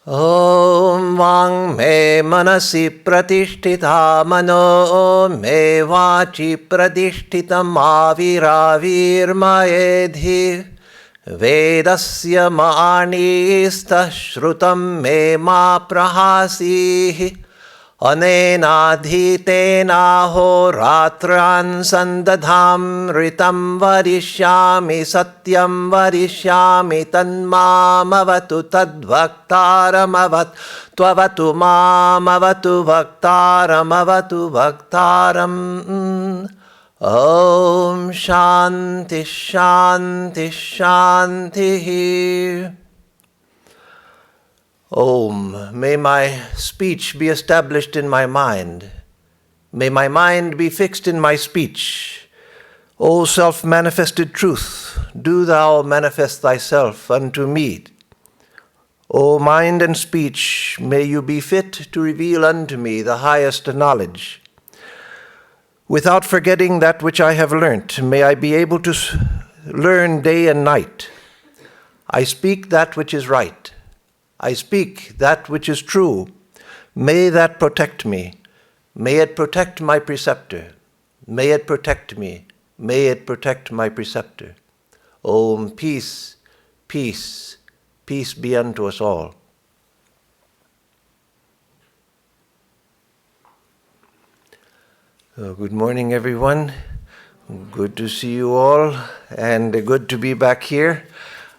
Om Vang Me Manasi Pratishtita Mano Me Vachi Pratishtita Maviravirmayedhi Vedasya Maanistah Shrutam Me Ma Prahasihi Anenadhitena ho ratran sandadham ritam varishyami satyam varishyami tanmamavatu tadvaktaramavat tvavatu mamavatu vaktaramavatu vaktaram. Om Shanti Shanti Shanti. Om, may my speech be established in my mind. May my mind be fixed in my speech. O self-manifested truth, do thou manifest thyself unto me. O mind and speech, may you be fit to reveal unto me the highest knowledge. Without forgetting that which I have learnt, may I be able to learn day and night. I speak that which is right. I speak that which is true. May that protect me. May it protect my preceptor. May it protect me. May it protect my preceptor. Om, peace, peace, peace be unto us all. Good morning, everyone. Good to see you all, and good to be back here.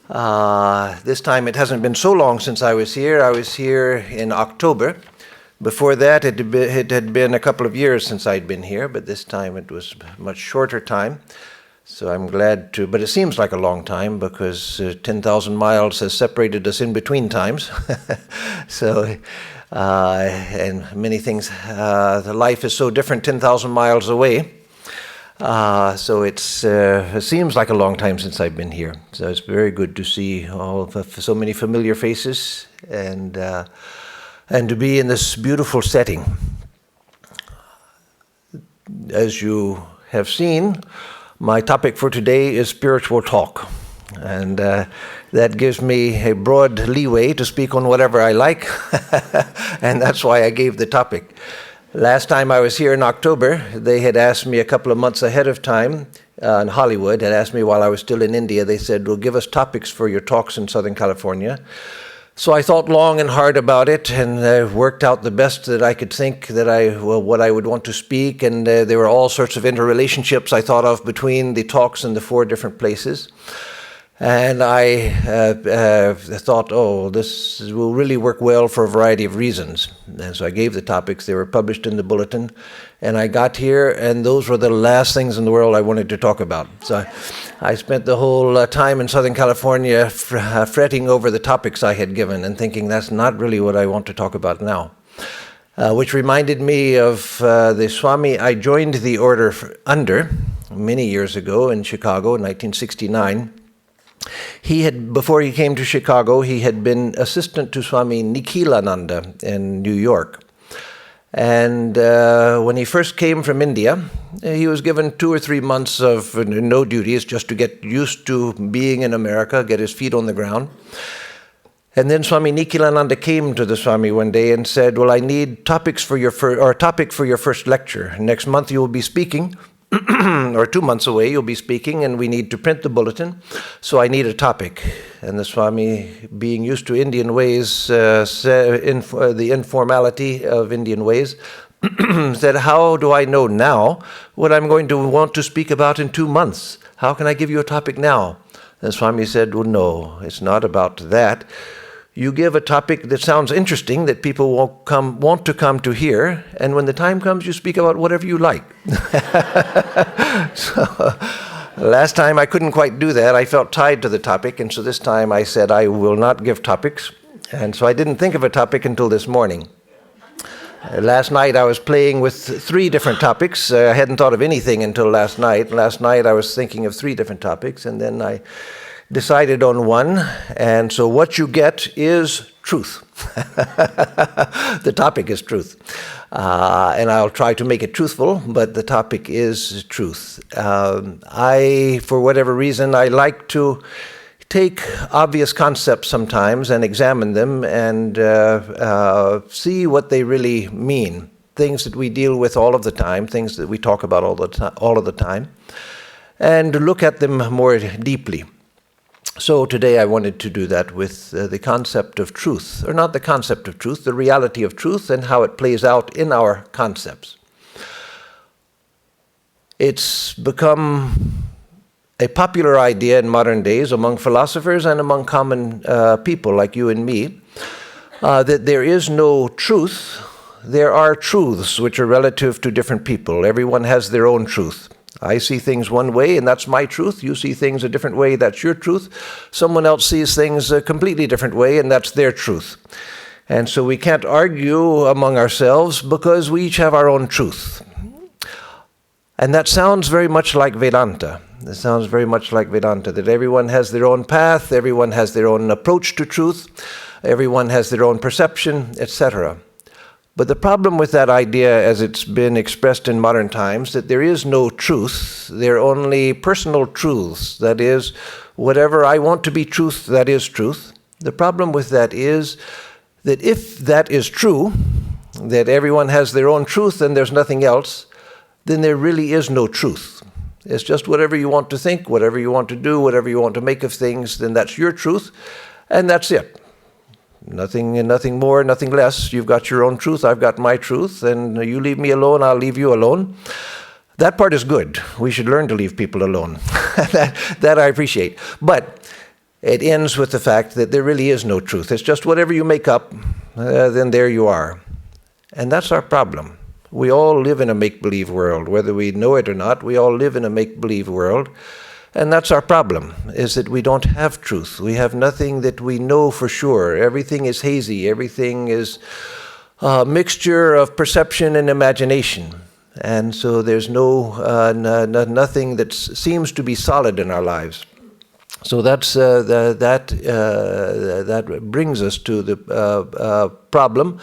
This time it hasn't been so long since I was here. I was here in October. Before that, it had been a couple of years since I'd been here, but this time it was a much shorter time. So I'm glad to, but it seems like a long time because 10,000 miles has separated us in between times. So, and many things, the life is so different 10,000 miles away. So it seems like a long time since I've been here. So it's very good to see so many familiar faces and to be in this beautiful setting. As you have seen, my topic for today is spiritual talk. And that gives me a broad leeway to speak on whatever I like. And that's why I gave the topic. Last time I was here in October, they had asked me a couple of months ahead of time in Hollywood, had asked me while I was still in India, they said, well, give us topics for your talks in Southern California. So I thought long and hard about it and worked out the best that I could think that what I would want to speak. And there were all sorts of interrelationships I thought of between the talks in the 4 different places. And I thought, this will really work well for a variety of reasons. And so I gave the topics. They were published in the bulletin. And I got here, and those were the last things in the world I wanted to talk about. So I spent the whole time in Southern California fretting over the topics I had given and thinking that's not really what I want to talk about now. Which reminded me of the Swami I joined the order under many years ago in Chicago in 1969. Before he came to Chicago, he had been assistant to Swami Nikhilananda in New York. And when he first came from India, he was given 2 or 3 months of no duties just to get used to being in America, get his feet on the ground. And then Swami Nikhilananda came to the Swami one day and said, well, I need topic for your first lecture. Next month you will be speaking. Or 2 months away, you'll be speaking, and we need to print the bulletin, so I need a topic. And the Swami, being used to Indian ways, the informality of Indian ways, said, how do I know now what I'm going to want to speak about in 2 months? How can I give you a topic now? And Swami said, well, no, it's not about that. You give a topic that sounds interesting, that people want to come to hear, and when the time comes, you speak about whatever you like. So last time I couldn't quite do that. I felt tied to the topic, and so this time I said I will not give topics. And so I didn't think of a topic until this morning. Last night I was playing with 3 different topics. I hadn't thought of anything until last night. Last night I was thinking of 3 different topics, and then I decided on one, and so what you get is truth. The topic is truth. And I'll try to make it truthful, but the topic is truth. For whatever reason, I like to take obvious concepts sometimes and examine them and see what they really mean. Things that we deal with all of the time, things that we talk about all of the time, and look at them more deeply. So today I wanted to do that with the concept of truth, or not the concept of truth, the reality of truth and how it plays out in our concepts. It's become a popular idea in modern days among philosophers and among common people like you and me, that there is no truth. There are truths which are relative to different people. Everyone has their own truth. I see things one way, and that's my truth. You see things a different way, that's your truth. Someone else sees things a completely different way, and that's their truth. And so we can't argue among ourselves because we each have our own truth. And that sounds very much like Vedanta. It sounds very much like Vedanta, that everyone has their own path, everyone has their own approach to truth, everyone has their own perception, etc. But the problem with that idea, as it's been expressed in modern times, that there is no truth, there are only personal truths. That is, whatever I want to be truth, that is truth. The problem with that is that if that is true, that everyone has their own truth and there's nothing else, then there really is no truth. It's just whatever you want to think, whatever you want to do, whatever you want to make of things, then that's your truth, and that's it. Nothing more, nothing less. You've got your own truth, I've got my truth, and you leave me alone, I'll leave you alone. That part is good. We should learn to leave people alone. that I appreciate. But it ends with the fact that there really is no truth. It's just whatever you make up, then there you are. And that's our problem. We all live in a make-believe world. Whether we know it or not, we all live in a make-believe world. And that's our problem, is that we don't have truth. We have nothing that we know for sure. Everything is hazy. Everything is a mixture of perception and imagination. And so there's nothing that seems to be solid in our lives. So that brings us to the problem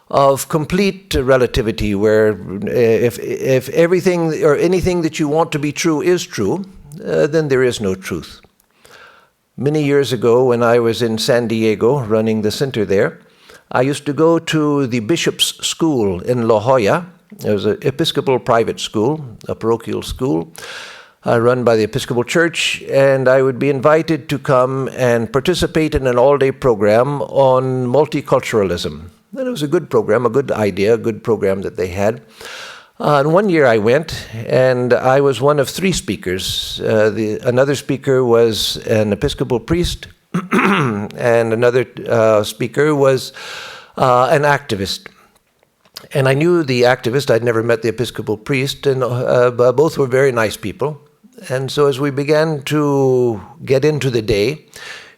of complete relativity, where if everything or anything that you want to be true is true, then there is no truth. Many years ago, when I was in San Diego running the center there, I used to go to the bishop's school in La Jolla. It was an Episcopal private school, a parochial school, run by the Episcopal Church, and I would be invited to come and participate in an all-day program on multiculturalism. And it was a good program, a good idea, a good program that they had. And one year I went, and I was one of three speakers. Another speaker was an Episcopal priest, and another speaker was an activist. And I knew the activist. I'd never met the Episcopal priest, and both were very nice people. And so as we began to get into the day,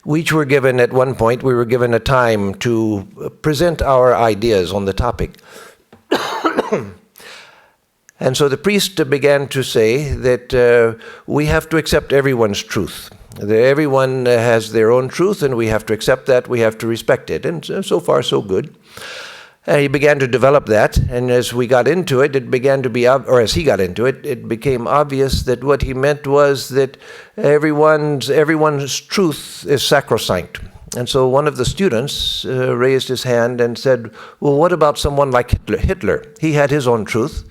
we each were given, at one point, we were given a time to present our ideas on the topic. And so the priest began to say that we have to accept everyone's truth. That everyone has their own truth, and we have to accept that, we have to respect it. And so far, so good. He began to develop that, and as we got into it, it began to be, or as he got into it, it became obvious that what he meant was that everyone's truth is sacrosanct. And so one of the students raised his hand and said, well, what about someone like Hitler? He had his own truth.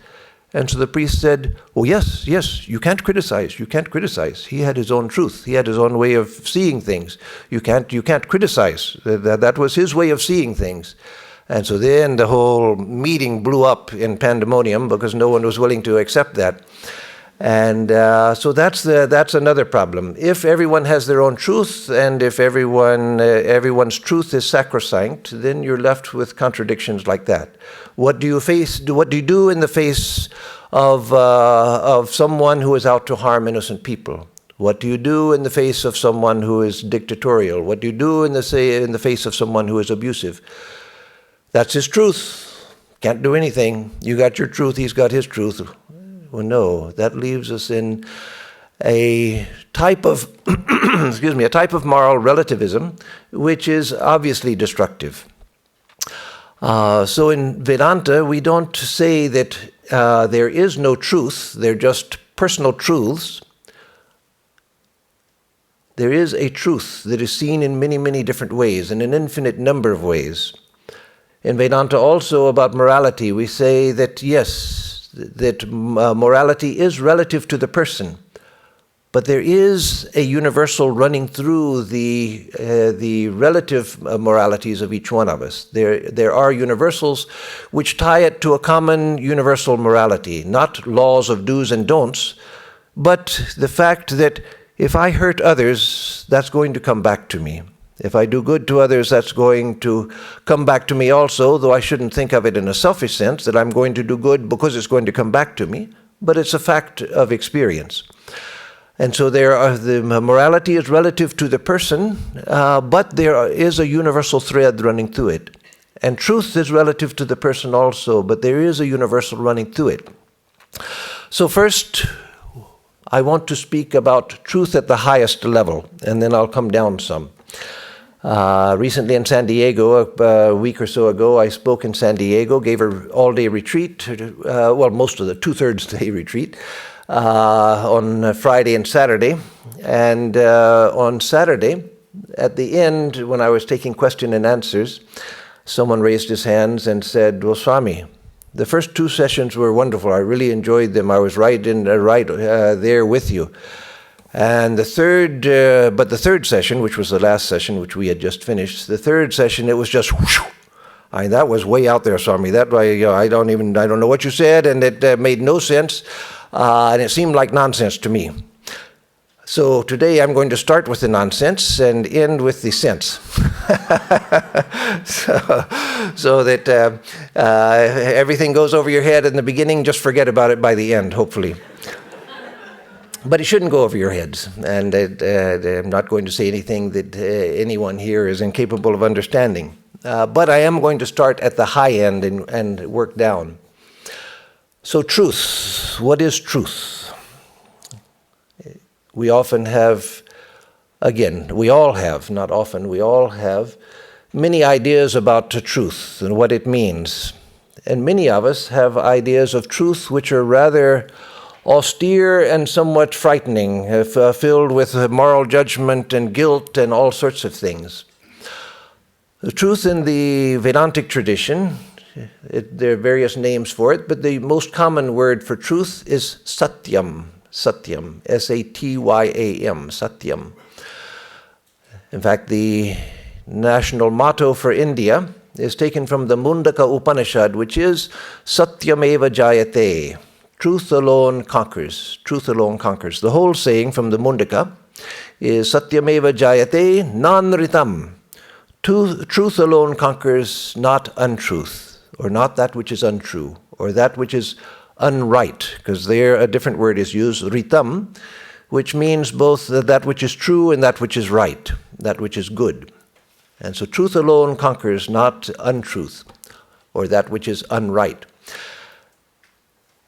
And so the priest said, oh, yes, you can't criticize. He had his own truth. He had his own way of seeing things. You can't criticize. That was his way of seeing things. And so then the whole meeting blew up in pandemonium because no one was willing to accept that. And so that's another problem. If everyone has their own truth, and if everyone's truth is sacrosanct, then you're left with contradictions like that. What do you do in the face of someone who is out to harm innocent people? What do you do in the face of someone who is dictatorial? What do you do in the face of someone who is abusive? That's his truth. Can't do anything. You got your truth, he's got his truth. Well, no, that leaves us in a type of, a type of moral relativism, which is obviously destructive. So in Vedanta, we don't say that there is no truth, they're just personal truths. There is a truth that is seen in many, many different ways, in an infinite number of ways. In Vedanta also about morality, we say that yes, that morality is relative to the person, but there is a universal running through the relative moralities of each one of us. There are universals which tie it to a common universal morality, not laws of do's and don'ts, but the fact that if I hurt others, that's going to come back to me. If I do good to others, that's going to come back to me also, though I shouldn't think of it in a selfish sense, that I'm going to do good because it's going to come back to me, but it's a fact of experience. And so the morality is relative to the person, but there is a universal thread running through it. And truth is relative to the person also, but there is a universal running through it. So first, I want to speak about truth at the highest level, and then I'll come down some. Recently in San Diego, a week or so ago, I spoke in San Diego, gave an all-day retreat, most of the two-thirds day retreat, on Friday and Saturday. And on Saturday, at the end, when I was taking question and answers, someone raised his hands and said, "Well, Swami, the first two sessions were wonderful. I really enjoyed them. I was right there with you. And the third session, which was the last session, which we had just finished, the third session, it was just whoosh. That was way out there, Swami. That I don't know what you said, and it made no sense, and it seemed like nonsense to me. So today I'm going to start with the nonsense and end with the sense, so that everything goes over your head in the beginning. Just forget about it by the end, hopefully. But it shouldn't go over your heads, and I'm not going to say anything that anyone here is incapable of understanding. But I am going to start at the high end and work down. So truth, what is truth? We often have, again, we all have, not often, we all have many ideas about the truth and what it means. And many of us have ideas of truth which are rather austere and somewhat frightening, filled with moral judgment and guilt and all sorts of things. The truth in the Vedantic tradition, there are various names for it, but the most common word for truth is satyam, satyam, S-A-T-Y-A-M, satyam. In fact, the national motto for India is taken from the Mundaka Upanishad, which is Satyameva Jayate. Truth alone conquers. Truth alone conquers. The whole saying from the Mundaka is Satyameva Jayate non-ritam. Truth alone conquers, not untruth, or not that which is untrue, or that which is unright, because there a different word is used, ritam, which means both that which is true and that which is right, that which is good. And so truth alone conquers, not untruth, or that which is unright.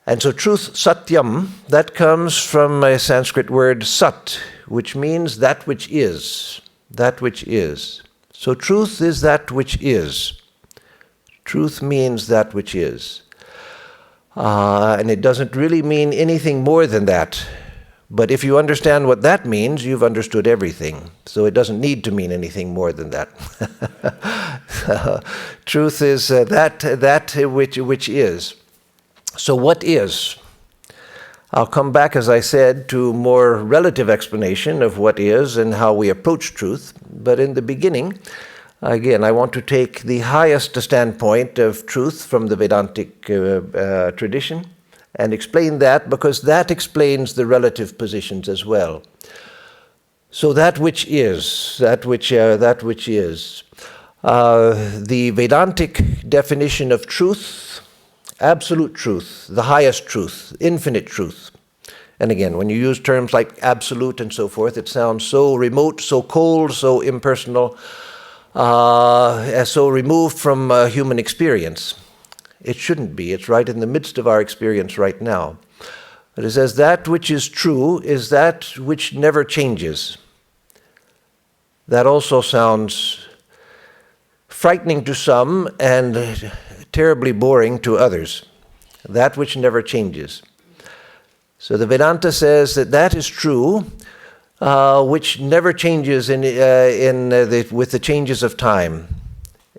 And so truth, satyam, that comes from a Sanskrit word sat, which means that which is, that which is. So truth is that which is. Truth means that which is. And it doesn't really mean anything more than that. But if you understand what that means, you've understood everything. So it doesn't need to mean anything more than that. Truth is that which is. So what is? I'll come back, as I said, to more relative explanation of what is and how we approach truth. But in the beginning, again, I want to take the highest standpoint of truth from the Vedantic tradition and explain that, because that explains the relative positions as well. So that which is, that which is. The Vedantic definition of truth, absolute truth, the highest truth, infinite truth. And again, when you use terms like absolute and so forth, it sounds so remote, so cold, so impersonal, so removed from human experience. It shouldn't be. It's right in the midst of our experience right now. But it says that which is true is that which never changes. That also sounds frightening to some and terribly boring to others. That which never changes. So the Vedanta says that that is true which never changes with the changes of time.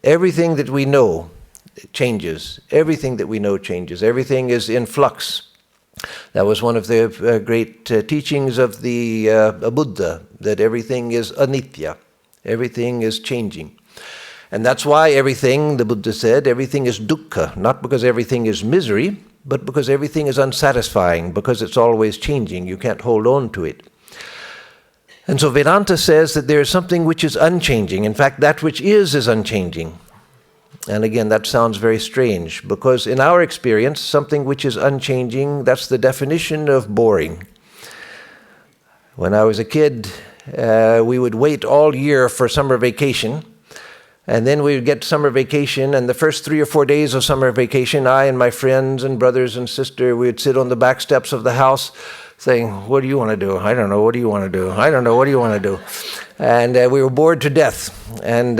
Everything that we know changes. Everything that we know changes. Everything is in flux. That was one of the great teachings of the Buddha, that everything is anitya. Everything is changing. And that's why everything, the Buddha said, everything is dukkha, not because everything is misery, but because everything is unsatisfying, because it's always changing. You can't hold on to it. And so Vedanta says that there is something which is unchanging. In fact, that which is unchanging. And again, that sounds very strange, because in our experience, something which is unchanging, that's the definition of boring. When I was a kid, we would wait all year for summer vacation. And then we would get summer vacation, and the first 3 or 4 days of summer vacation, I and my friends and brothers and sister, we would sit on the back steps of the house saying, "What do you want to do? I don't know. What do you want to do? I don't know. What do you want to do?" And we were bored to death, and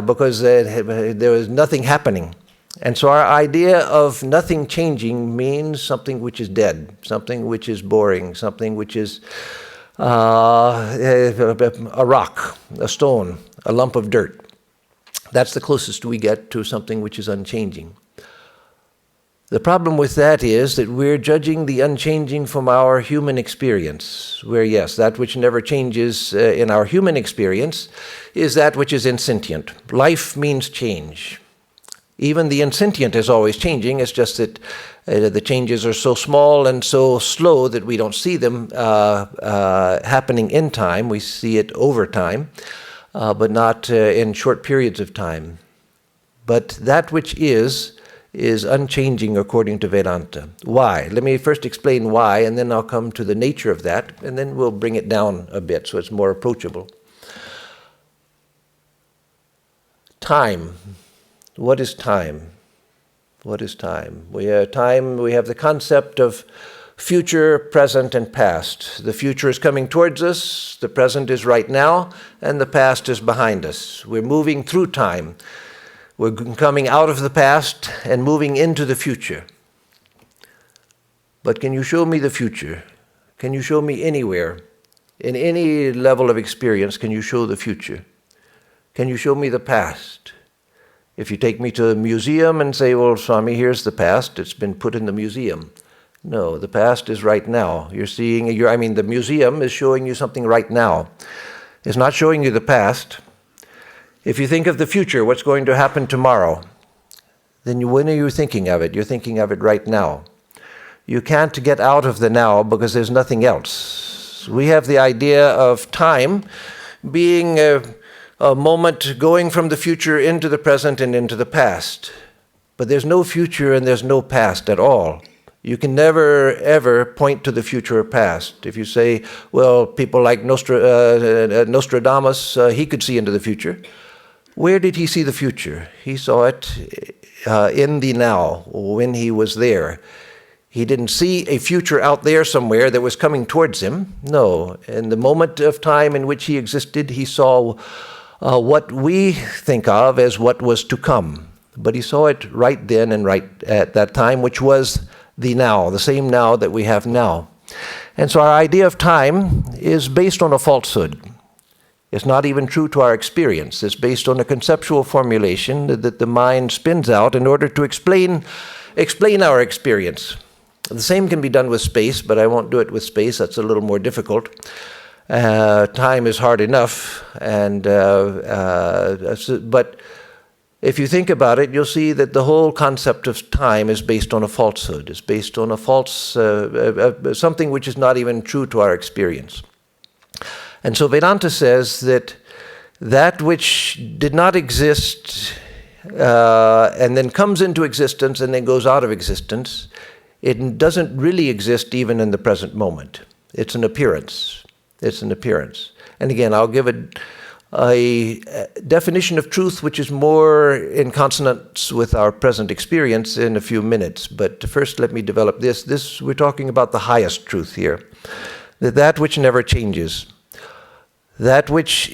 because there was nothing happening. And so our idea of nothing changing means something which is dead, something which is boring, something which is a rock, a stone, a lump of dirt. That's the closest we get to something which is unchanging. The problem with that is that we're judging the unchanging from our human experience, where yes, that which never changes in our human experience is that which is insentient. Life means change. Even the insentient is always changing. It's just that the changes are so small and so slow that we don't see them happening in time. We see it over time. But not in short periods of time. But that which is unchanging according to Vedanta. Why? Let me first explain why, and then I'll come to the nature of that, and then we'll bring it down a bit so it's more approachable. Time. What is time? What is time? We have the concept of future, present, and past. The future is coming towards us, the present is right now, and the past is behind us. We're moving through time. We're coming out of the past and moving into the future. But can you show me the future? Can you show me anywhere? In any level of experience, can you show the future? Can you show me the past? If you take me to a museum and say, "Well, Swami, here's the past, it's been put in the museum." No, the past is right now. The museum is showing you something right now. It's not showing you the past. If you think of the future, what's going to happen tomorrow, then when are you thinking of it? You're thinking of it right now. You can't get out of the now because there's nothing else. We have the idea of time being a moment going from the future into the present and into the past. But there's no future and there's no past at all. You can never, ever point to the future or past. If you say, well, people like Nostradamus, he could see into the future. Where did he see the future? He saw it in the now, when he was there. He didn't see a future out there somewhere that was coming towards him. No, in the moment of time in which he existed, he saw what we think of as what was to come. But he saw it right then and right at that time, which was the now, the same now that we have now. And so our idea of time is based on a falsehood. It's not even true to our experience. It's based on a conceptual formulation that the mind spins out in order to explain our experience. The same can be done with space, but I won't do it with space. That's a little more difficult. Time is hard enough, but if you think about it, you'll see that the whole concept of time is based on a falsehood. It's based on a false, something which is not even true to our experience. And so Vedanta says that which did not exist and then comes into existence and then goes out of existence, it doesn't really exist even in the present moment. It's an appearance. It's an appearance. And again, I'll give a definition of truth which is more in consonance with our present experience in a few minutes. But first, let me develop this. We're talking about the highest truth here. That which never changes. That which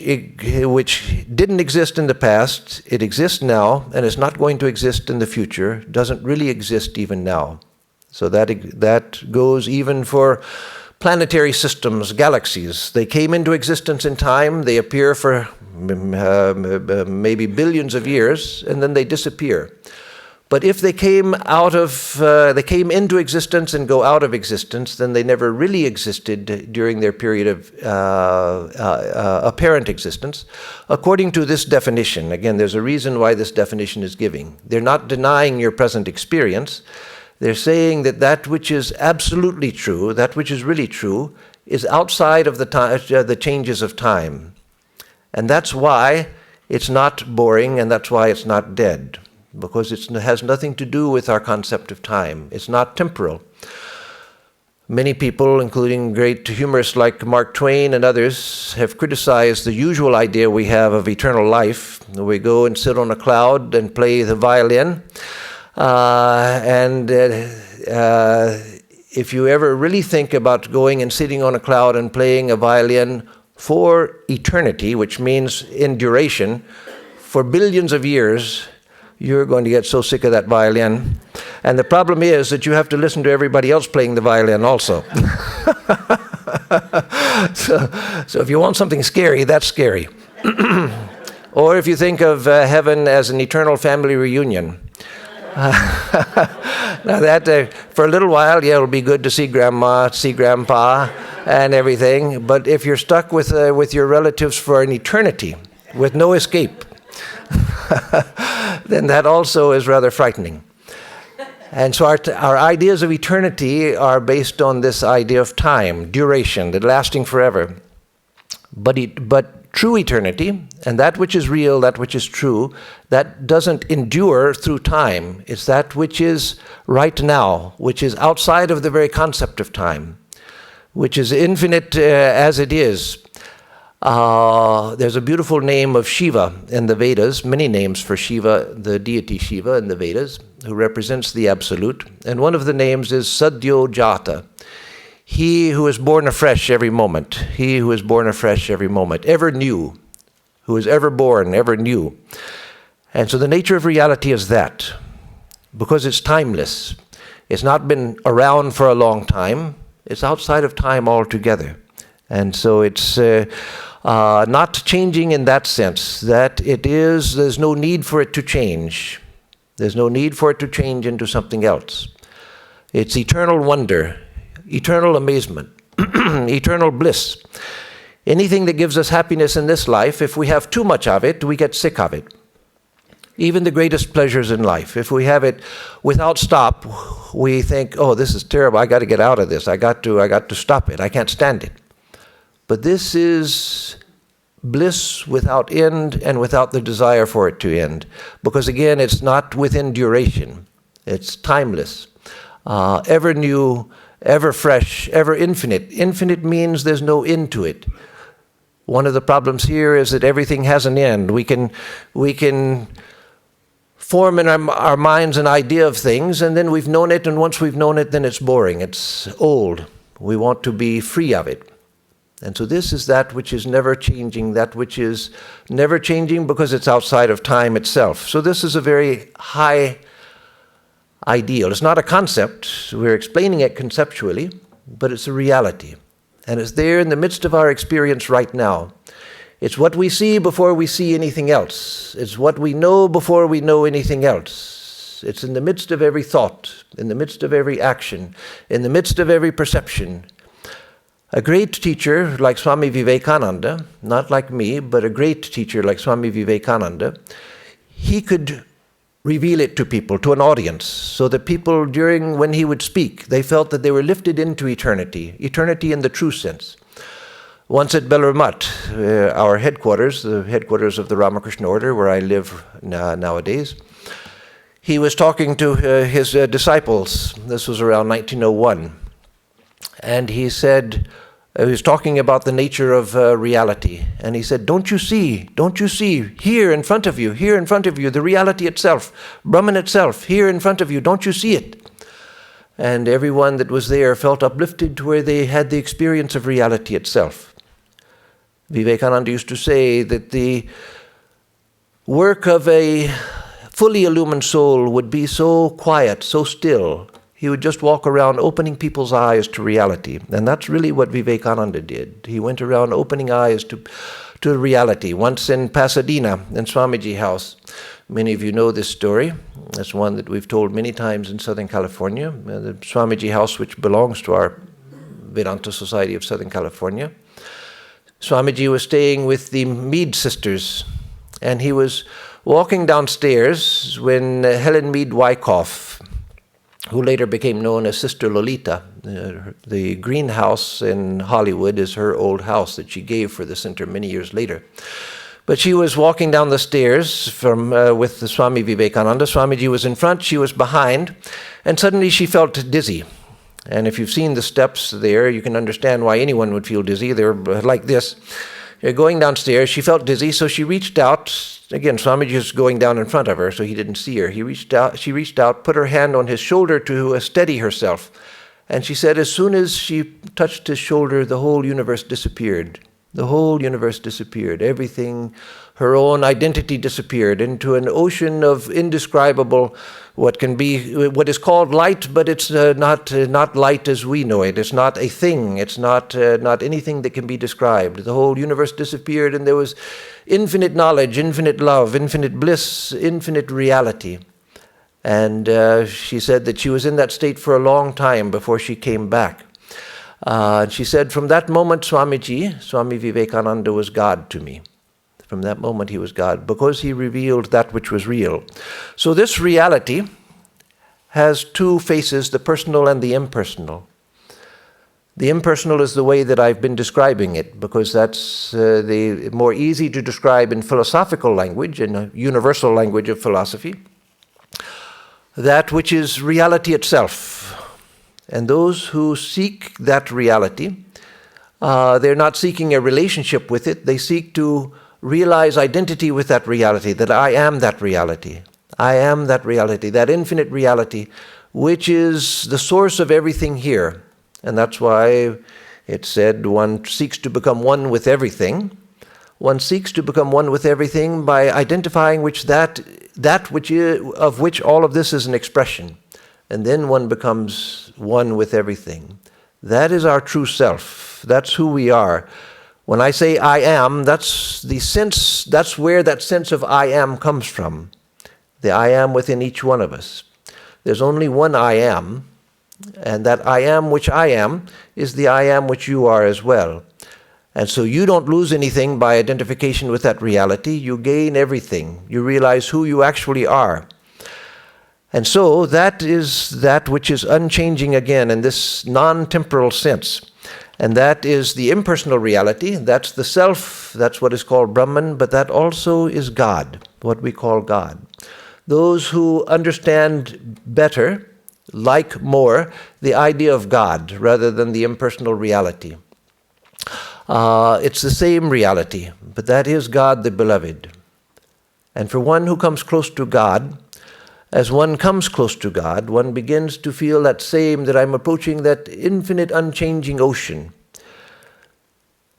didn't exist in the past, it exists now, and is not going to exist in the future, doesn't really exist even now. So that goes even for planetary systems, galaxies. They came into existence in time, they appear for maybe billions of years, and then they disappear. But if they came into existence and go out of existence, then they never really existed during their period of apparent existence, according to this definition. Again, there's a reason why this definition is given. They're not denying your present experience. They're saying that that which is absolutely true, that which is really true, is outside of the changes of time. And that's why it's not boring, and that's why it's not dead. Because it has nothing to do with our concept of time. It's not temporal. Many people, including great humorists like Mark Twain and others, have criticized the usual idea we have of eternal life. We go and sit on a cloud and play the violin. If you ever really think about going and sitting on a cloud and playing a violin for eternity, which means in duration, for billions of years, you're going to get so sick of that violin. And the problem is that you have to listen to everybody else playing the violin also. So if you want something scary, that's scary. Or if you think of heaven as an eternal family reunion. Now that, for a little while, yeah, it'll be good to see grandma, see grandpa, and everything. But if you're stuck with your relatives for an eternity, with no escape, then that also is rather frightening. And so our ideas of eternity are based on this idea of time, duration, that lasting forever. But true eternity, and that which is real, that which is true, that doesn't endure through time. It's that which is right now, which is outside of the very concept of time, which is infinite as it is. There's a beautiful name of Shiva in the Vedas, many names for Shiva, the deity Shiva in the Vedas, who represents the Absolute. And one of the names is Sadhyo Jata, he who is born afresh every moment, he who is born afresh every moment, ever new, who is ever born, ever new. And so the nature of reality is that, because it's timeless. It's not been around for a long time, it's outside of time altogether. And so it's not changing in that sense, that there's no need for it to change. There's no need for it to change into something else. It's eternal wonder, eternal amazement, eternal bliss. Anything that gives us happiness in this life, if we have too much of it, we get sick of it. Even the greatest pleasures in life, if we have it without stop, we think, oh, this is terrible, I got to get out of this, I got to stop it, I can't stand it. But this is bliss without end and without the desire for it to end. Because again, it's not within duration. It's timeless, ever new, ever fresh, ever infinite. Infinite means there's no end to it. One of the problems here is that everything has an end. We can form in our minds an idea of things, and then we've known it, and once we've known it, then it's boring, it's old. We want to be free of it. And so this is that which is never changing, that which is never changing because it's outside of time itself. So this is a very high ideal. It's not a concept, we're explaining it conceptually, but it's a reality. And it's there in the midst of our experience right now. It's what we see before we see anything else. It's what we know before we know anything else. It's in the midst of every thought, in the midst of every action, in the midst of every perception. A great teacher like Swami Vivekananda, not like me, but a great teacher like Swami Vivekananda, he could reveal it to people, to an audience, so that people when he would speak, they felt that they were lifted into eternity, eternity in the true sense. Once at Belur Mutt, our headquarters, the headquarters of the Ramakrishna order where I live nowadays, he was talking to his disciples. This was around 1901. And he said, he was talking about the nature of reality. And he said, don't you see, here in front of you, the reality itself, Brahman itself, here in front of you, don't you see it? And everyone that was there felt uplifted to where they had the experience of reality itself. Vivekananda used to say that the work of a fully illumined soul would be so quiet, so still. He would just walk around opening people's eyes to reality. And that's really what Vivekananda did. He went around opening eyes to reality. Once in Pasadena, in Swamiji House, many of you know this story. It's one that we've told many times in Southern California. The Swamiji House, which belongs to our Vedanta Society of Southern California. Swamiji was staying with the Mead sisters, and he was walking downstairs when Helen Mead Wyckoff, who later became known as Sister Lolita, the greenhouse in Hollywood is her old house that she gave for the center many years later. But she was walking down the stairs with the Swami Vivekananda. Swamiji was in front, she was behind, and suddenly she felt dizzy. And if you've seen the steps there, you can understand why anyone would feel dizzy. They're like this. Going downstairs, she felt dizzy, so she reached out. Again, Swamiji was going down in front of her, so he didn't see her. She reached out, put her hand on his shoulder to steady herself. And she said as soon as she touched his shoulder, the whole universe disappeared. The whole universe disappeared. Everything, her own identity disappeared into an ocean of indescribable, what is called light, but it's not light as we know it. It's not a thing. It's not anything that can be described. The whole universe disappeared, and there was infinite knowledge, infinite love, infinite bliss, infinite reality. And she said that she was in that state for a long time before she came back. She said, from that moment, Swami Vivekananda was God to me. From that moment, he was God, because he revealed that which was real. So this reality has two faces, the personal and the impersonal. The impersonal is the way that I've been describing it, because that's the more easy to describe in philosophical language, in a universal language of philosophy. That which is reality itself. And those who seek that reality, they're not seeking a relationship with it. They seek to realize identity with that reality, that I am that reality. I am that reality, that infinite reality, which is the source of everything here. And that's why it said one seeks to become one with everything. One seeks to become one with everything by identifying of which all of this is an expression. And then one becomes one with everything. That is our true self. That's who we are. When I say I am, that's where that sense of I am comes from. The I am within each one of us. There's only one I am, and that I am which I am is the I am which you are as well. And so you don't lose anything by identification with that reality. You gain everything. You realize who you actually are. And so that is that which is unchanging again in this non-temporal sense. And that is the impersonal reality. That's the self. That's what is called Brahman. But that also is God, what we call God. Those who understand better, like more, the idea of God rather than the impersonal reality. It's the same reality, but that is God the Beloved. And for one who comes close to God, as one comes close to God, one begins to feel that I'm approaching that infinite unchanging ocean.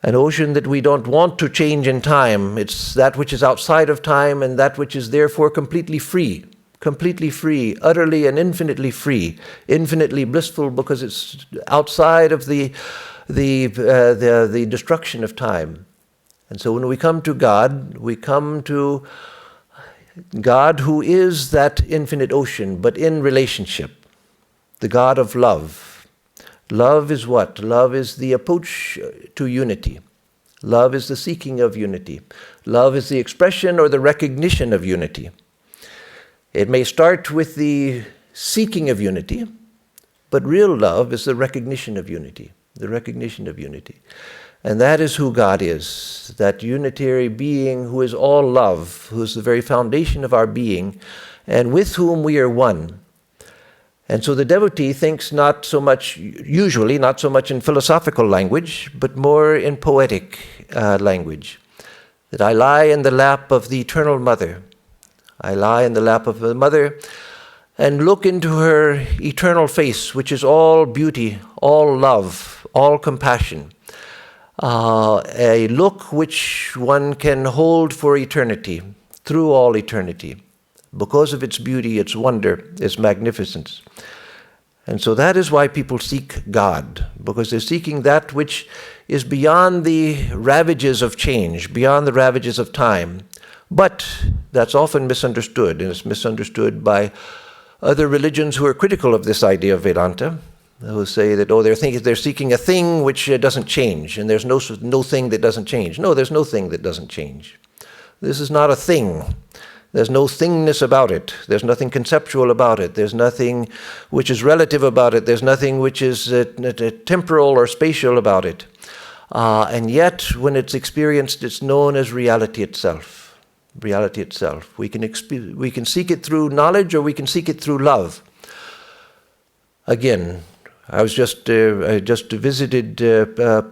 An ocean that we don't want to change in time. It's that which is outside of time and that which is therefore completely free, utterly and infinitely free, infinitely blissful because it's outside of the destruction of time. And so when we come to God, we come to God who is that infinite ocean, but in relationship. The God of love. Love is what? Love is the approach to unity. Love is the seeking of unity. Love is the expression or the recognition of unity. It may start with the seeking of unity, but real love is the recognition of unity. The recognition of unity. And that is who God is, that unitary being who is all love, who is the very foundation of our being, and with whom we are one. And so the devotee thinks usually not so much in philosophical language, but more in poetic language. That I lie in the lap of the eternal mother. I lie in the lap of the mother and look into her eternal face, which is all beauty, all love, all compassion. A look which one can hold for eternity, through all eternity, because of its beauty, its wonder, its magnificence. And so that is why people seek God, because they're seeking that which is beyond the ravages of change, beyond the ravages of time. But that's often misunderstood, and it's misunderstood by other religions who are critical of this idea of Vedanta, who say that, they're seeking a thing which doesn't change, and there's no thing that doesn't change. No, there's no thing that doesn't change. This is not a thing. There's no thingness about it. There's nothing conceptual about it. There's nothing which is relative about it. There's nothing which is temporal or spatial about it. And yet, when it's experienced, it's known as reality itself. Reality itself. We can seek it through knowledge, or we can seek it through love. Again, I just visited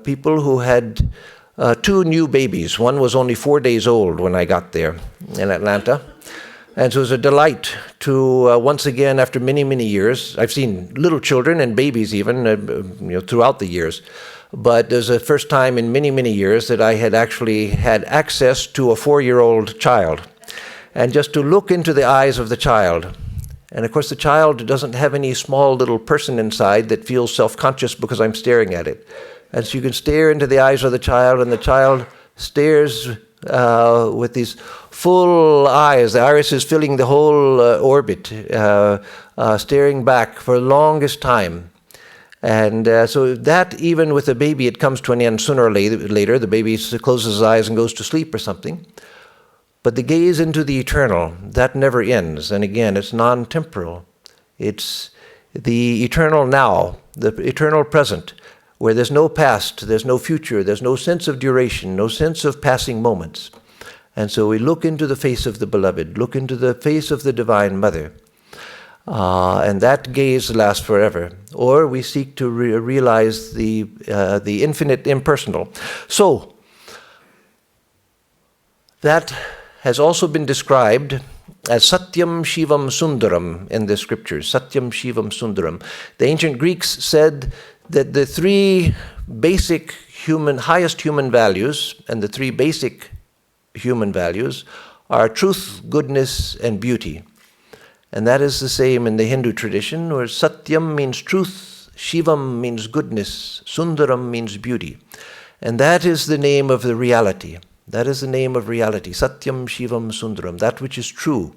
people who had 2 new babies. One was only 4 days old when I got there in Atlanta. And so it was a delight to, once again, after many, many years, I've seen little children and babies even, throughout the years. But there's the first time in many, many years that I had actually had access to a 4-year-old child. And just to look into the eyes of the child. And of course, the child doesn't have any small little person inside that feels self-conscious because I'm staring at it. And so you can stare into the eyes of the child, and the child stares with these full eyes. The iris is filling the whole orbit, staring back for the longest time. And so that, even with the baby, it comes to an end sooner or later. The baby closes his eyes and goes to sleep or something. But the gaze into the eternal, that never ends. And again, it's non-temporal. It's the eternal now, the eternal present, where there's no past, there's no future, there's no sense of duration, no sense of passing moments. And so we look into the face of the Beloved, look into the face of the Divine Mother, and that gaze lasts forever. Or we seek to realize the infinite impersonal. So, that has also been described as Satyam Shivam Sundaram in the scriptures. Satyam Shivam Sundaram. The ancient Greeks said that the 3 basic highest human values, and the 3 basic human values are truth, goodness, and beauty. And that is the same in the Hindu tradition, where Satyam means truth, Shivam means goodness, Sundaram means beauty. And that is the name of the reality. That is the name of reality. Satyam Shivam Sundaram, that which is true,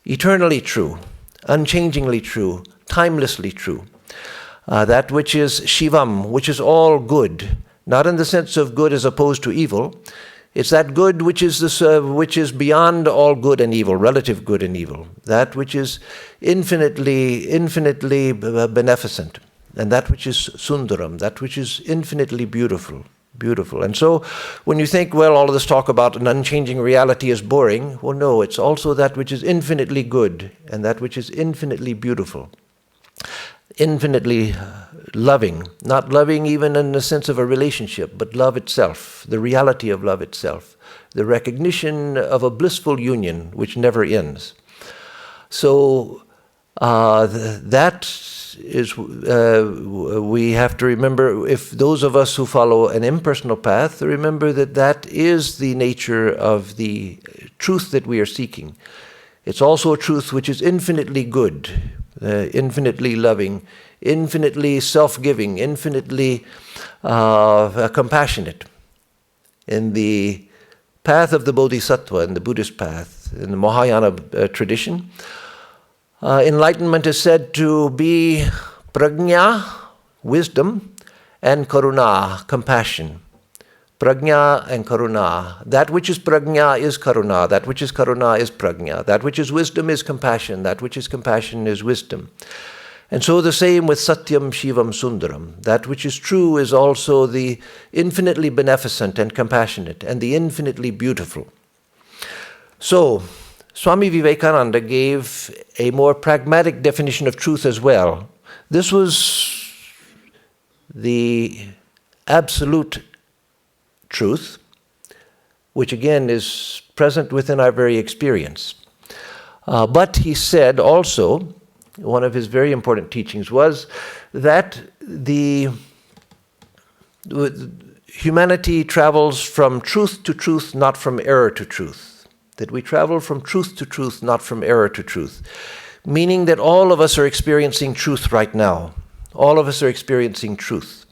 eternally true, unchangingly true, timelessly true. That which is Shivam, which is all good, not in the sense of good as opposed to evil. It's that good which is beyond all good and evil, relative good and evil. That which is infinitely beneficent, and that which is Sundaram, that which is infinitely beautiful. And so when you think, well, all of this talk about an unchanging reality is boring, well, no, it's also that which is infinitely good and that which is infinitely beautiful, infinitely loving, not loving even in the sense of a relationship, but love itself, the reality of love itself, the recognition of a blissful union which never ends. So that is, we have to remember, if those of us who follow an impersonal path, remember that that is the nature of the truth that we are seeking. It's also a truth which is infinitely good, infinitely loving, infinitely self-giving, infinitely compassionate. In the path of the Bodhisattva, in the Buddhist path, in the Mahayana tradition, enlightenment is said to be prajna, wisdom, and karuna, compassion. Prajna and karuna. That which is prajna is karuna. That which is karuna is prajna. That which is wisdom is compassion. That which is compassion is wisdom. And so the same with Satyam Shivam Sundaram. That which is true is also the infinitely beneficent and compassionate and the infinitely beautiful. So, Swami Vivekananda gave a more pragmatic definition of truth as well. This was the absolute truth, which again is present within our very experience. But he said also, one of his very important teachings was that the humanity travels from truth to truth, not from error to truth. That we travel from truth to truth, not from error to truth. meaning that all of us are experiencing truth right now. All of us are experiencing truth.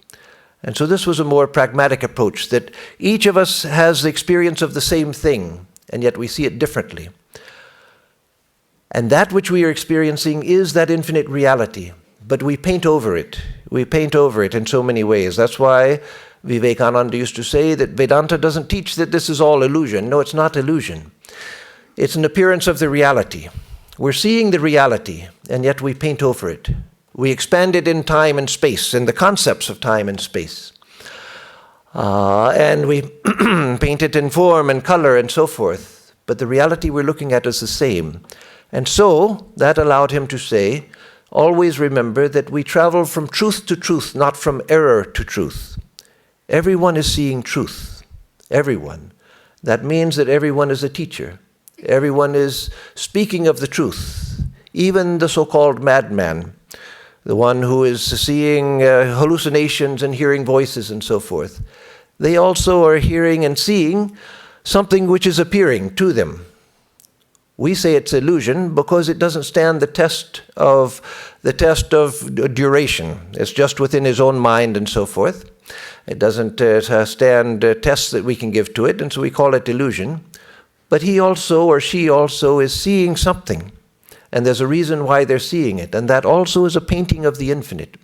And so this was a more pragmatic approach, that each of us has the experience of the same thing, and yet we see it differently. And that which we are experiencing is that infinite reality, but we paint over it. We paint over it in so many ways. That's why Vivekananda used to say that Vedanta doesn't teach that this is all illusion. No, it's not illusion. It's an appearance of the reality. We're seeing the reality, and yet we paint over it. We expand it in time and space, in the concepts of time and space. And we paint it in form and color and so forth. But the reality we're looking at is the same. And so that allowed him to say, always remember that we travel from truth to truth, not from error to truth. Everyone is seeing truth. Everyone. That means that everyone is a teacher. Everyone is speaking of the truth. Even the so-called madman, the one who is seeing hallucinations and hearing voices and so forth. They also are hearing and seeing something which is appearing to them. We say it's illusion because it doesn't stand the test of duration. It's just within his own mind and so forth. It doesn't stand tests that we can give to it, and so we call it illusion. But he also, or she also, is seeing something. And there's a reason why they're seeing it, and that also is a painting of the infinite.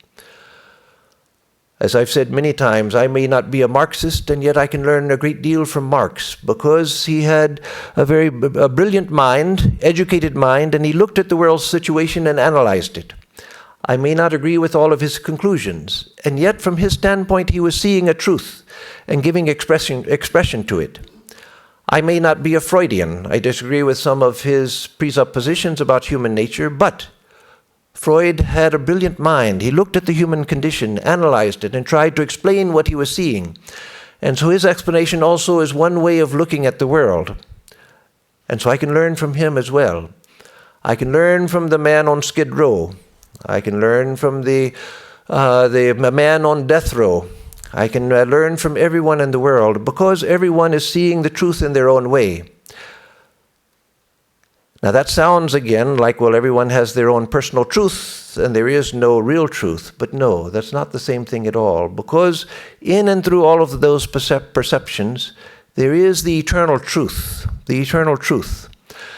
As I've said many times, I may not be a Marxist, and yet I can learn a great deal from Marx, because he had a very brilliant mind, educated mind, and he looked at the world's situation and analyzed it. I may not agree with all of his conclusions, and yet from his standpoint he was seeing a truth and giving expression to it. I may not be a Freudian. I disagree with some of his presuppositions about human nature, but Freud had a brilliant mind. He looked at the human condition, analyzed it, and tried to explain what he was seeing. And so his explanation also is one way of looking at the world. And so I can learn from him as well. I can learn from the man on Skid Row. I can learn from the man on death row. I can learn from everyone in the world, because everyone is seeing the truth in their own way. Now that sounds again like, well, everyone has their own personal truth and there is no real truth. But no, that's not the same thing at all, because in and through all of those perceptions, there is the eternal truth, the eternal truth.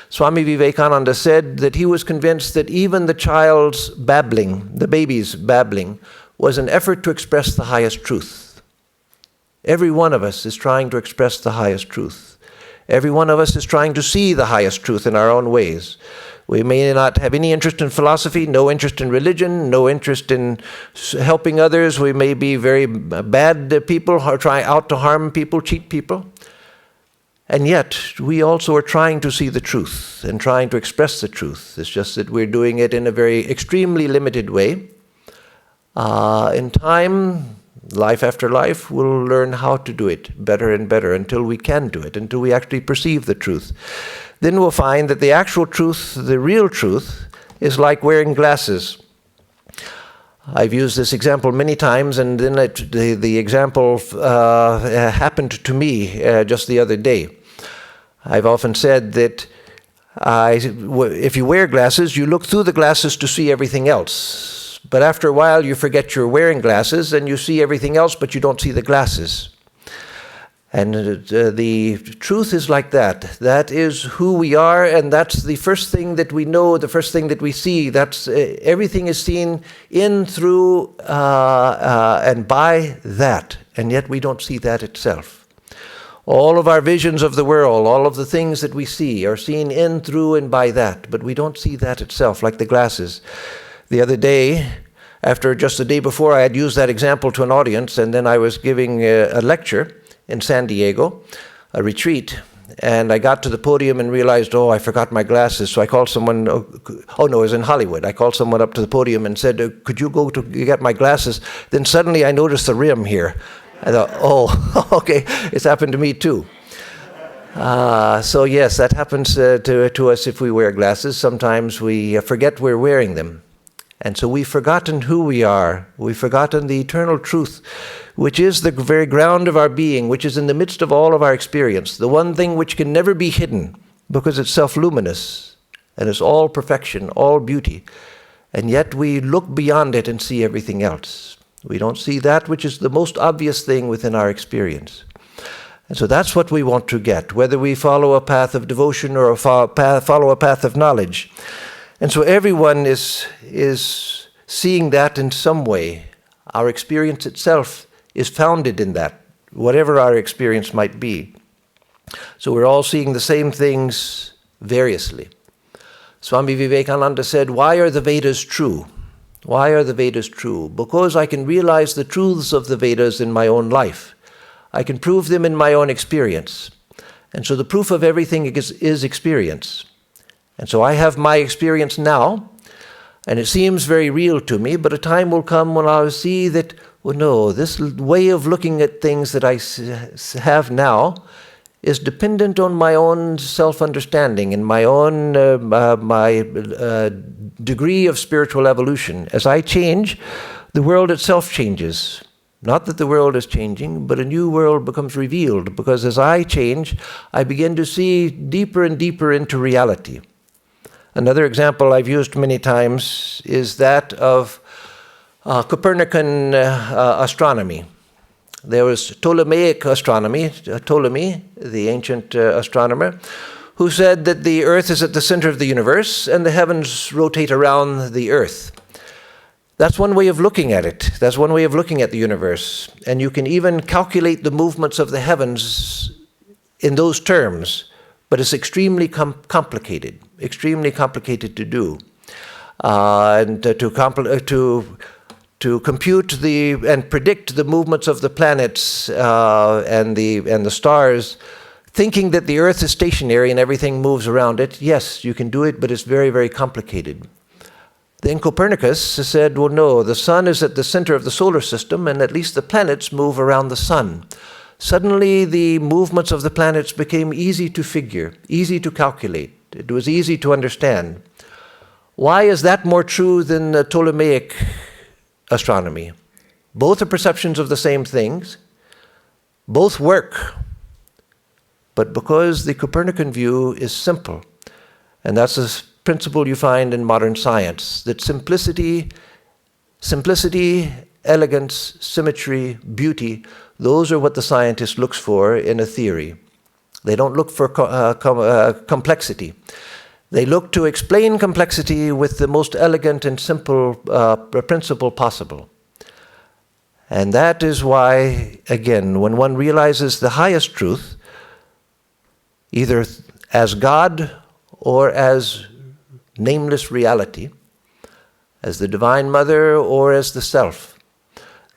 Swami Vivekananda said that he was convinced that even the child's babbling, the baby's babbling, was an effort to express the highest truth. Every one of us is trying to express the highest truth. Every one of us is trying to see the highest truth in our own ways. We may not have any interest in philosophy, no interest in religion, no interest in helping others. We may be very bad people, trying out to harm people, cheat people. And yet, we also are trying to see the truth and trying to express the truth. It's just that we're doing it in a very extremely limited way. In time, life after life, we'll learn how to do it better and better until we can do it, until we actually perceive the truth. Then we'll find that the actual truth, the real truth, is like wearing glasses. I've used this example many times, and then the example happened to me just the other day. I've often said that if you wear glasses, you look through the glasses to see everything else. But after a while, you forget you're wearing glasses, and you see everything else, but you don't see the glasses. And the truth is like that. That is who we are, and that's the first thing that we know, the first thing that we see. That's everything is seen in, through, and by that, and yet we don't see that itself. All of our visions of the world, all of the things that we see are seen in, through, and by that, but we don't see that itself, like the glasses. The other day, just the day before, I had used that example to an audience, and then I was giving a lecture in San Diego, a retreat, and I got to the podium and realized, I forgot my glasses. So I called someone, no, it was in Hollywood. I called someone up to the podium and said, could you go to get my glasses? Then suddenly I noticed the rim here. I thought, okay, it's happened to me too. So yes, that happens to us if we wear glasses. Sometimes we forget we're wearing them. And so we've forgotten who we are. We've forgotten the eternal truth, which is the very ground of our being, which is in the midst of all of our experience, the one thing which can never be hidden because it's self-luminous. and it's all perfection, all beauty. And yet we look beyond it and see everything else. We don't see that which is the most obvious thing within our experience. And so that's what we want to get, whether we follow a path of devotion or follow a path of knowledge. And so everyone is seeing that in some way. Our experience itself is founded in that, whatever our experience might be. So we're all seeing the same things variously. Swami Vivekananda said, why are the Vedas true? Why are the Vedas true? Because I can realize the truths of the Vedas in my own life. I can prove them in my own experience. And so the proof of everything is experience. And so I have my experience now, and it seems very real to me, but a time will come when I'll see that, well, no, this way of looking at things that I have now is dependent on my own self-understanding and my own degree of spiritual evolution. As I change, the world itself changes. Not that the world is changing, but a new world becomes revealed, because as I change, I begin to see deeper and deeper into reality. Another example I've used many times is that of Copernican astronomy. There was Ptolemaic astronomy, Ptolemy, the ancient astronomer, who said that the earth is at the center of the universe and the heavens rotate around the earth. That's one way of looking at it. That's one way of looking at the universe. And you can even calculate the movements of the heavens in those terms, but it's extremely complicated to do. And to compute and predict the movements of the planets and the stars, thinking that the earth is stationary and everything moves around it, yes, you can do it, but it's very, very complicated. Then Copernicus said, well, no, the sun is at the center of the solar system, and at least the planets move around the sun. Suddenly, the movements of the planets became easy to figure, easy to calculate. It was easy to understand. Why is that more true than the Ptolemaic astronomy? Both are perceptions of the same things. Both work. But because the Copernican view is simple, and that's a principle you find in modern science, that simplicity, elegance, symmetry, beauty, those are what the scientist looks for in a theory. They don't look for complexity. They look to explain complexity with the most elegant and simple principle possible. And that is why, again, when one realizes the highest truth, either as God or as nameless reality, as the Divine Mother or as the Self,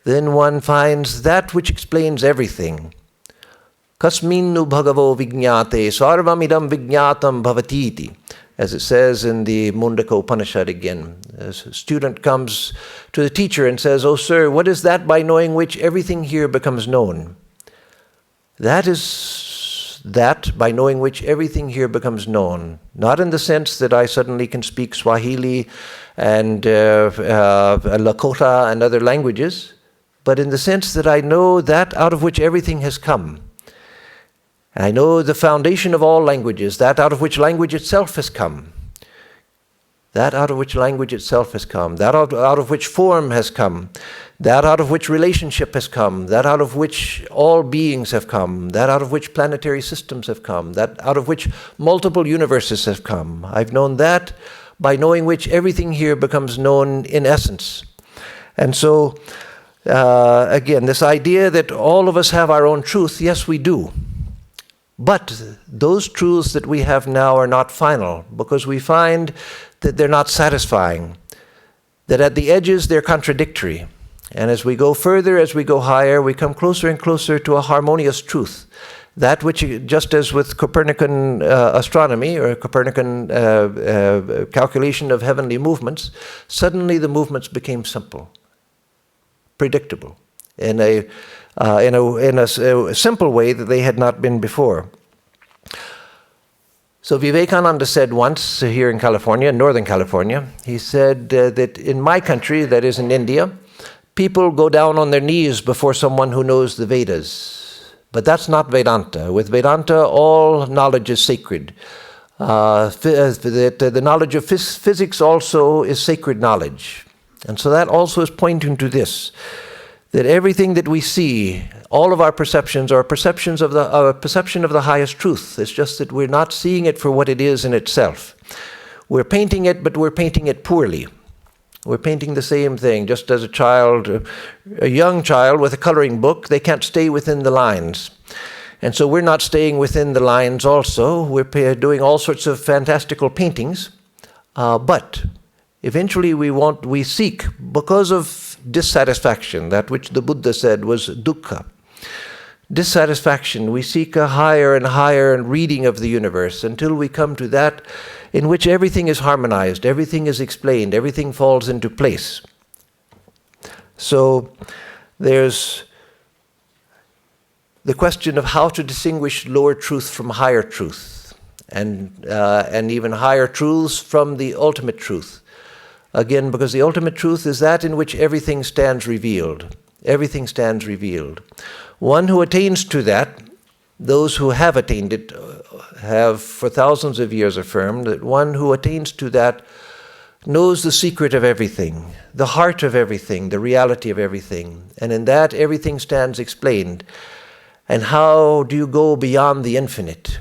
then one finds that which explains everything. Kasminnu bhagavo vijñāte sarvamidam vijñātam bhavatiti, as it says in the Mundaka Upanishad again. A student comes to the teacher and says, "Oh, sir, what is that by knowing which everything here becomes known?" That is that by knowing which everything here becomes known. Not in the sense that I suddenly can speak Swahili and Lakota and other languages, but in the sense that I know that out of which everything has come. I know the foundation of all languages, that out of which language itself has come. That out of which language itself has come. That out of which form has come. That out of which relationship has come. That out of which all beings have come. That out of which planetary systems have come. That out of which multiple universes have come. I've known that by knowing which everything here becomes known in essence. And so, again, this idea that all of us have our own truth, yes, we do. But those truths that we have now are not final, because we find that they're not satisfying, that at the edges they're contradictory. And as we go further, as we go higher, we come closer and closer to a harmonious truth. That which, just as with Copernican astronomy or Copernican calculation of heavenly movements, suddenly the movements became simple, predictable, in a simple way that they had not been before. So Vivekananda said once here in California, Northern California, he said that in my country, that is in India, people go down on their knees before someone who knows the Vedas. But that's not Vedanta. With Vedanta, all knowledge is sacred. that the knowledge of physics also is sacred knowledge. And so that also is pointing to this, that everything that we see, all of our perceptions are perceptions of the perception of the highest truth. It's just that we're not seeing it for what it is in itself. We're painting it, but we're painting it poorly. We're painting the same thing, just as a young child with a coloring book, they can't stay within the lines. And so we're not staying within the lines also. We're doing all sorts of fantastical paintings, but eventually we seek, because of dissatisfaction, that which the Buddha said was dukkha. Dissatisfaction, we seek a higher and higher reading of the universe until we come to that in which everything is harmonized, everything is explained, everything falls into place. So there's the question of how to distinguish lower truth from higher truth, and even higher truths from the ultimate truth. Again, because the ultimate truth is that in which everything stands revealed. Everything stands revealed. One who attains to that, those who have attained it, have for thousands of years affirmed that one who attains to that knows the secret of everything, the heart of everything, the reality of everything. And in that, everything stands explained. And how do you go beyond the infinite?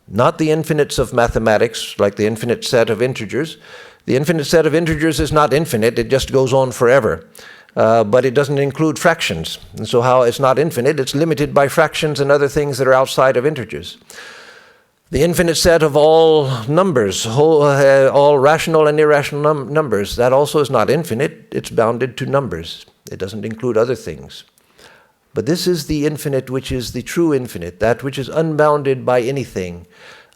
Not the infinites of mathematics, like the infinite set of integers. The infinite set of integers is not infinite, it just goes on forever. But it doesn't include fractions. And so how it's not infinite, it's limited by fractions and other things that are outside of integers. The infinite set of all numbers, all rational and irrational numbers, that also is not infinite, it's bounded to numbers. It doesn't include other things. But this is the infinite, which is the true infinite, that which is unbounded by anything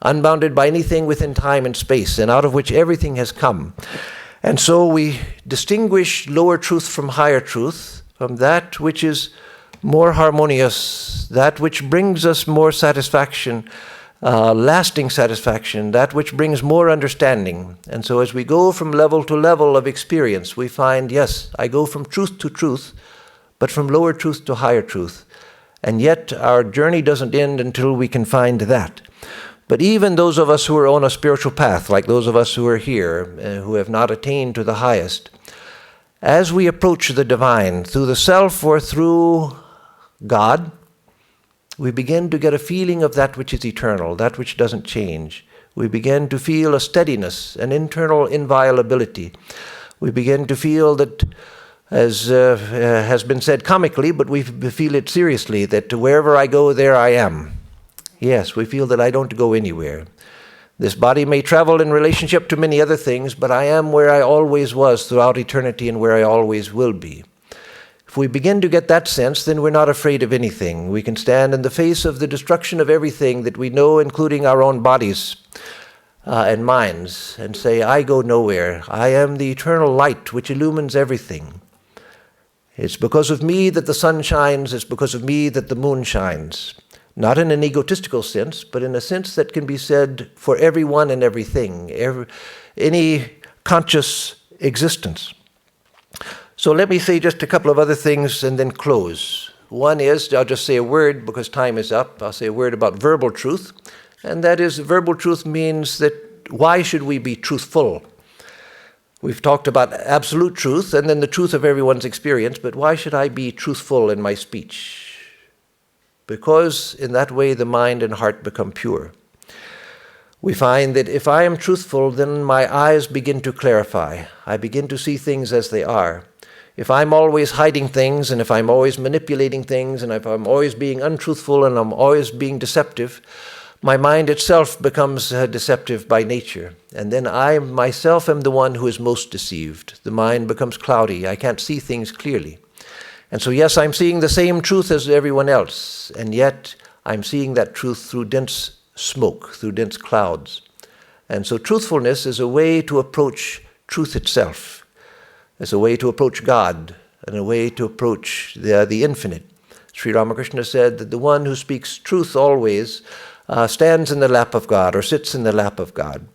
within time and space, and out of which everything has come. And so we distinguish lower truth from higher truth, from that which is more harmonious, that which brings us more satisfaction, lasting satisfaction, that which brings more understanding. And so as we go from level to level of experience, we find, yes, I go from truth to truth, but from lower truth to higher truth. And yet our journey doesn't end until we can find that. But even those of us who are on a spiritual path, like those of us who are here, who have not attained to the highest, as we approach the divine, through the self or through God, we begin to get a feeling of that which is eternal, that which doesn't change. We begin to feel a steadiness, an internal inviolability. We begin to feel that, as has been said comically, but we feel it seriously, that wherever I go, there I am. Yes, we feel that I don't go anywhere. This body may travel in relationship to many other things, but I am where I always was throughout eternity and where I always will be. If we begin to get that sense, then we're not afraid of anything. We can stand in the face of the destruction of everything that we know, including our own bodies and minds, and say, I go nowhere. I am the eternal light which illumines everything. It's because of me that the sun shines. It's because of me that the moon shines. Not in an egotistical sense, but in a sense that can be said for everyone and everything, any conscious existence. So let me say just a couple of other things and then close. One is, I'll just say a word because time is up. I'll say a word about verbal truth. And that is, verbal truth means that why should we be truthful? We've talked about absolute truth and then the truth of everyone's experience, but why should I be truthful in my speech? Because in that way the mind and heart become pure. We find that if I am truthful, then my eyes begin to clarify. I begin to see things as they are. If I'm always hiding things, and if I'm always manipulating things, and if I'm always being untruthful and I'm always being deceptive, my mind itself becomes deceptive by nature. And then I myself am the one who is most deceived. The mind becomes cloudy. I can't see things clearly. And so, yes, I'm seeing the same truth as everyone else, and yet I'm seeing that truth through dense smoke, through dense clouds. And so truthfulness is a way to approach truth itself. It's a way to approach God, and a way to approach the infinite. Sri Ramakrishna said that the one who speaks truth always stands in the lap of God, or sits in the lap of God.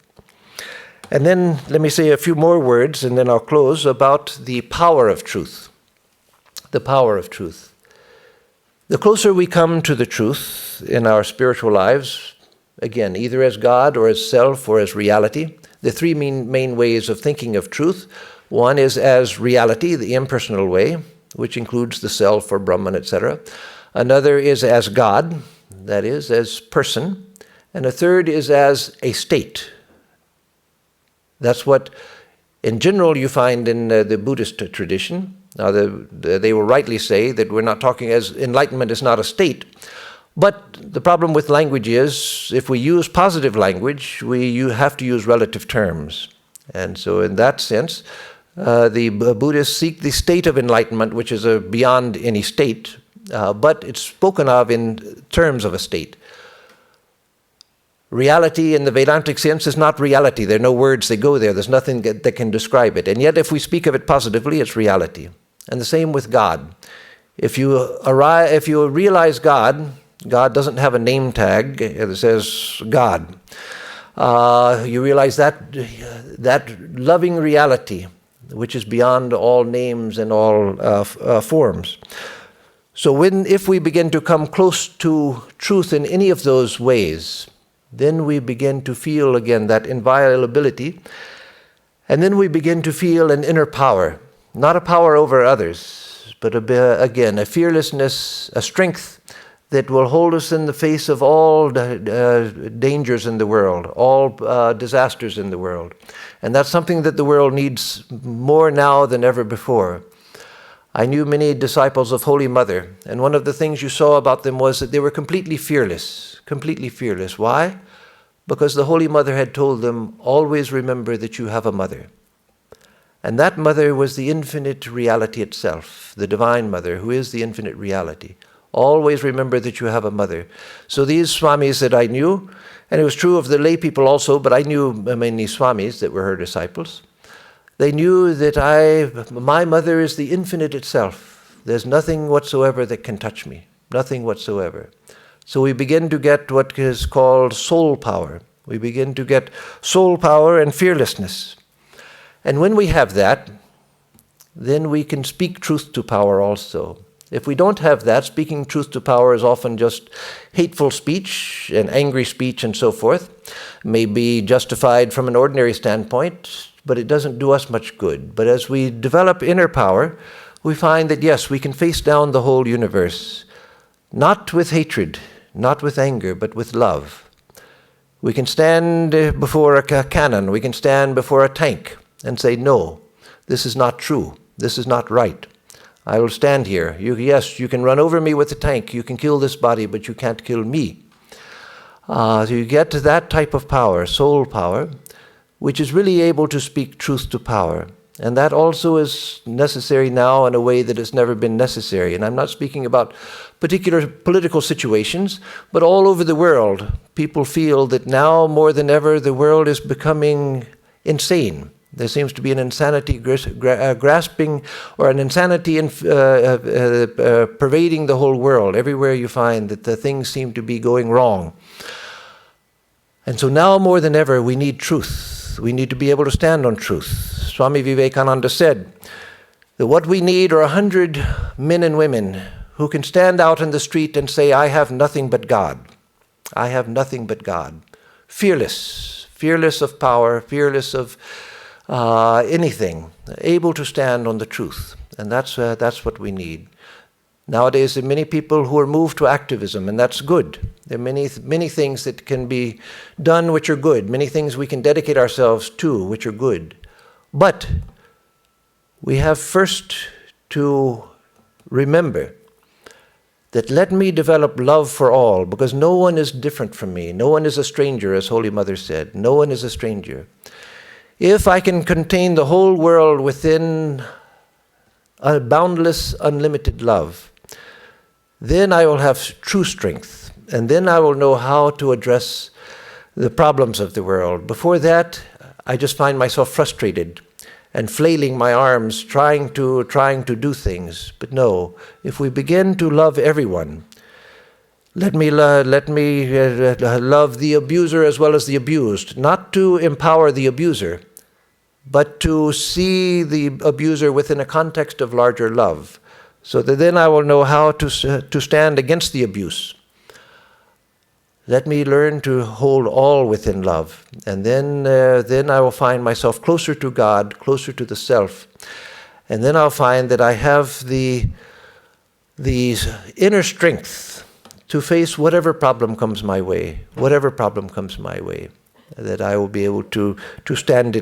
And then let me say a few more words, and then I'll close, about the power of truth. The power of truth. The closer we come to the truth in our spiritual lives, again, either as God or as self or as reality. The three main ways of thinking of truth. One is as reality, the impersonal way, which includes the self or Brahman, etc. Another is as God, that is, as person. And a third is as a state. That's what, in general, you find in the Buddhist tradition. Now, they will rightly say that we're not talking as enlightenment is not a state. But the problem with language is, if we use positive language, you have to use relative terms. And so in that sense, the Buddhists seek the state of enlightenment, which is beyond any state, but it's spoken of in terms of a state. Reality in the Vedantic sense is not reality. There are no words that go there. There's nothing that can describe it. And yet if we speak of it positively, it's reality. And the same with God. If you realize God, God doesn't have a name tag that says God. You realize that loving reality, which is beyond all names and all forms. So if we begin to come close to truth in any of those ways, then we begin to feel again that inviolability, and then we begin to feel an inner power, not a power over others, but again a fearlessness, a strength that will hold us in the face of all dangers in the world, all disasters in the world. And that's something that the world needs more now than ever before. I knew many disciples of Holy Mother, and one of the things you saw about them was that they were completely fearless. Completely fearless. Why? Because the Holy Mother had told them, always remember that you have a mother. And that mother was the infinite reality itself, the Divine Mother, who is the infinite reality. Always remember that you have a mother. So these Swamis that I knew, and it was true of the lay people also, but I knew many Swamis that were her disciples. They knew that my mother is the infinite itself. There's nothing whatsoever that can touch me. Nothing whatsoever. So we begin to get what is called soul power. We begin to get soul power and fearlessness. And when we have that, then we can speak truth to power also. If we don't have that, speaking truth to power is often just hateful speech and angry speech and so forth. It may be justified from an ordinary standpoint, but it doesn't do us much good. But as we develop inner power, we find that yes, we can face down the whole universe, not with hatred, not with anger, but with love. We can stand before a cannon, we can stand before a tank and say, no, this is not true, this is not right. I will stand here. Yes, you can run over me with a tank, you can kill this body, but you can't kill me. So you get to that type of power, soul power, which is really able to speak truth to power. And that also is necessary now in a way that has never been necessary. And I'm not speaking about particular political situations, but all over the world, people feel that now more than ever the world is becoming insane. There seems to be an insanity grasping, or an insanity pervading the whole world. Everywhere you find that the things seem to be going wrong. And so now more than ever we need truth. We need to be able to stand on truth. Swami Vivekananda said that what we need are 100 men and women who can stand out in the street and say, I have nothing but God. I have nothing but God. Fearless. Fearless of power, fearless of anything, able to stand on the truth. And that's what we need. Nowadays, there are many people who are moved to activism, and that's good. There are many things that can be done which are good, many things we can dedicate ourselves to which are good. But we have first to remember that let me develop love for all, because no one is different from me. No one is a stranger, as Holy Mother said. No one is a stranger. If I can contain the whole world within a boundless, unlimited love, then I will have true strength, and then I will know how to address the problems of the world. Before that, I just find myself frustrated and flailing my arms, trying to do things. But no, if we begin to love everyone, let me love the abuser as well as the abused, not to empower the abuser, but to see the abuser within a context of larger love, so that then I will know how to stand against the abuse. Let me learn to hold all within love. And then I will find myself closer to God, closer to the self. And then I'll find that I have the inner strength to face whatever problem comes my way, that I will be able to stand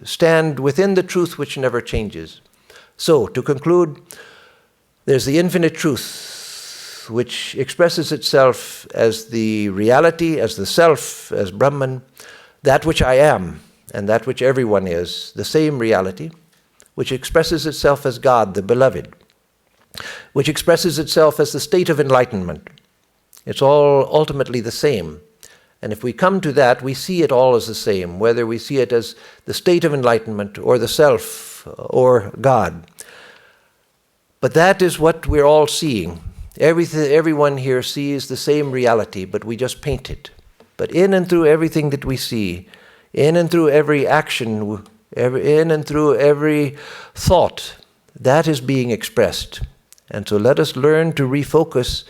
stand within the truth which never changes. So, to conclude, there's the infinite truth which expresses itself as the reality, as the self, as Brahman, that which I am and that which everyone is, the same reality, which expresses itself as God, the beloved, which expresses itself as the state of enlightenment. It's all ultimately the same. And if we come to that, we see it all as the same, whether we see it as the state of enlightenment or the self or God. But that is what we're all seeing. Everyone here sees the same reality, but we just paint it. But in and through everything that we see, in and through every action, in and through every thought, that is being expressed. And so let us learn to refocus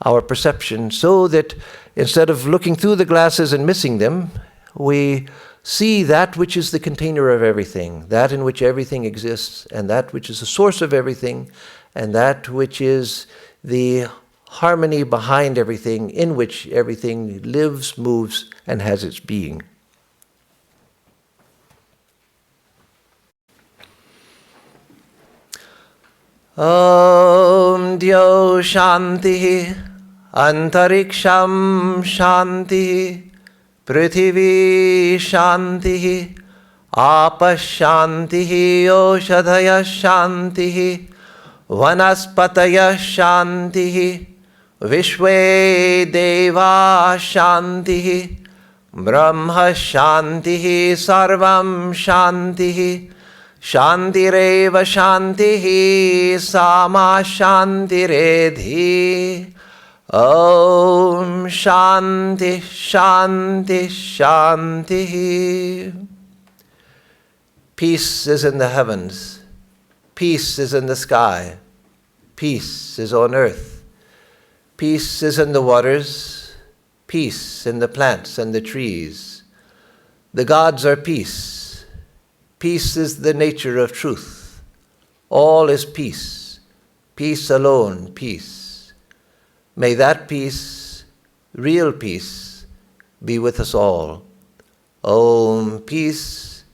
our perception so that instead of looking through the glasses and missing them, we see that which is the container of everything, that in which everything exists, and that which is the source of everything, and that which is the harmony behind everything, in which everything lives, moves, and has its being. Om Dyo Shanti Antariksham Shanti Prithvi Shanti Apa Shanti Oshadhaya Shanti Vanaspataya Shanti Vishwe Deva Shanti Brahma Shanti Sarvam Shanti Shantireva Shantihi Sama Shantiredhi Om Shanti Shanti Shanti. Peace is in the heavens. Peace is in the sky. Peace is on earth. Peace is in the waters. Peace in the plants and the trees. The gods are peace. Peace is the nature of truth. All is peace. Peace alone, peace. May that peace, real peace, be with us all. Om, peace,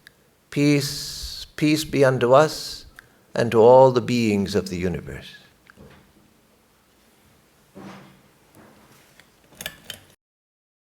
peace, peace be unto us and to all the beings of the universe.